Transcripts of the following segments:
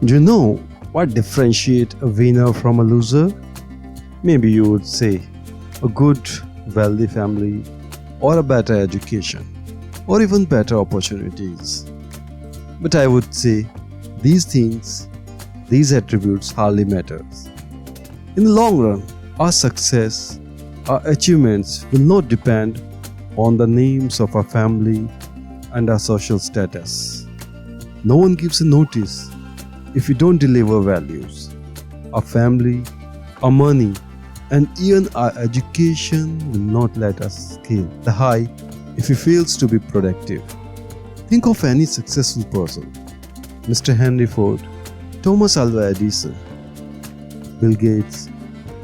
Do you know what differentiates a winner from a loser? Maybe you would say a good, wealthy family, or a better education, or even better opportunities. But I would say these things, these attributes hardly matters. In the long run, our success, our achievements will not depend on the names of our family and our social status. No one gives a notice if we don't deliver values. Our family, our money, and even our education will not let us scale the high if he fails to be productive. Think of any successful person: Mr. Henry Ford, Thomas Alva Edison, Bill Gates,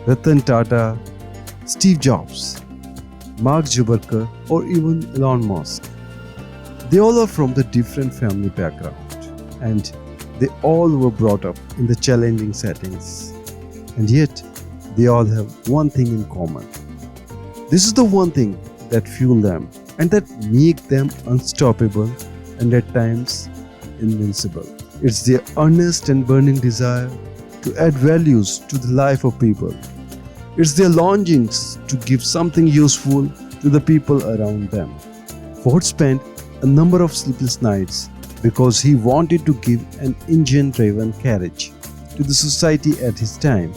Ratan Tata, Steve Jobs, Mark Zuckerberg, or even Elon Musk. They all are from the different family background, and they all were brought up in the challenging settings. And yet, they all have one thing in common. This is the one thing that fuels them and that make them unstoppable and at times invincible. It's their earnest and burning desire to add values to the life of people. It's their longings to give something useful to the people around them. Ford spent a number of sleepless nights because he wanted to give an engine-driven carriage to the society at his time.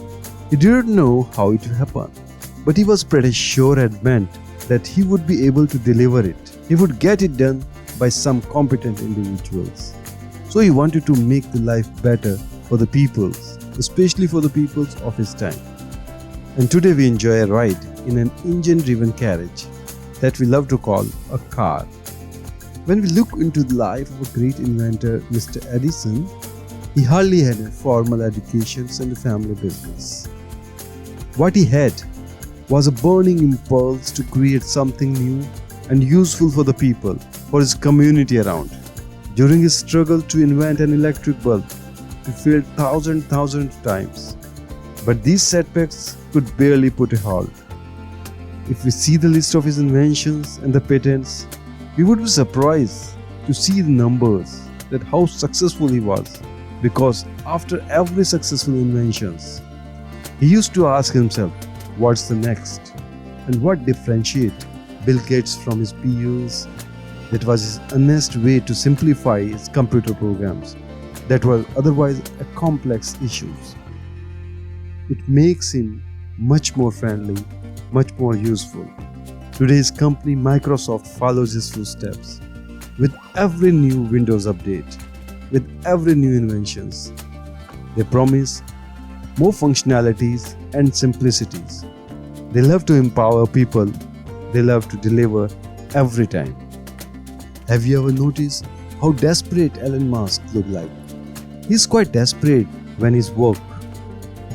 He didn't know how it would happen, but he was pretty sure and meant that he would be able to deliver it. He would get it done by some competent individuals. So he wanted to make the life better for the peoples, especially for the peoples of his time. And today we enjoy a ride in an engine-driven carriage that we love to call a car. When we look into the life of a great inventor, Mr. Edison, he hardly had a formal education and a family business. What he had was a burning impulse to create something new and useful for the people, for his community around. During his struggle to invent an electric bulb, he failed thousands of times. But these setbacks could barely put a halt. If we see the list of his inventions and the patents, we would be surprised to see the numbers, that how successful he was. Because after every successful inventions, he used to ask himself, what's the next? And what differentiates Bill Gates from his peers? That was his honest way to simplify his computer programs that were otherwise a complex issues. It makes him much more friendly, much more useful. Today's company Microsoft follows his footsteps. With every new Windows update, with every new inventions, they promise more functionalities and simplicities. They love to empower people. They love to deliver every time. Have you ever noticed how desperate Elon Musk looks like? He's quite desperate when his work,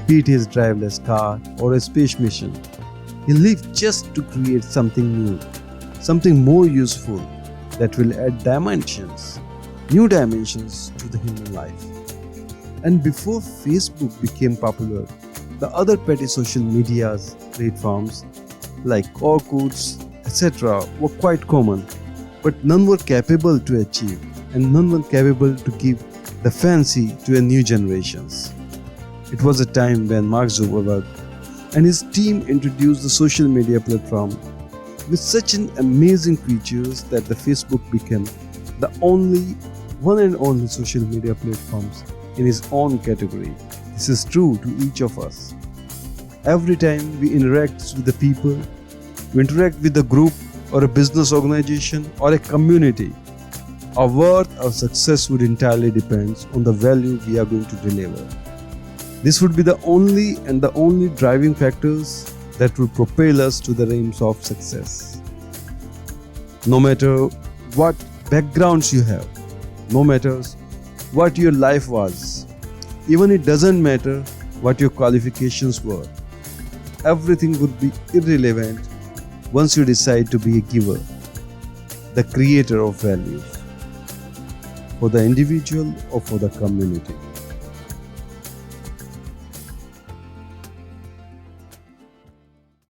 be it his driverless car or a space mission. He lives just to create something new, something more useful that will add new dimensions to the human life. And before Facebook became popular, the other petty social medias platforms like Orkuts, etc. were quite common, but none were capable to achieve and none were capable to give the fancy to a new generations. It was a time when Mark Zuckerberg and his team introduced the social media platform with such an amazing features that the Facebook became the one and only social media platforms in its own category. This is true to each of us. Every time we interact with the people, we interact with a group or a business organization or a community, our worth or success would entirely depend on the value we are going to deliver. This would be the only driving factors that will propel us to the realms of success. No matter what backgrounds you have, no matter what your life was, even it doesn't matter what your qualifications were, everything would be irrelevant once you decide to be a giver, the creator of values, for the individual or for the community.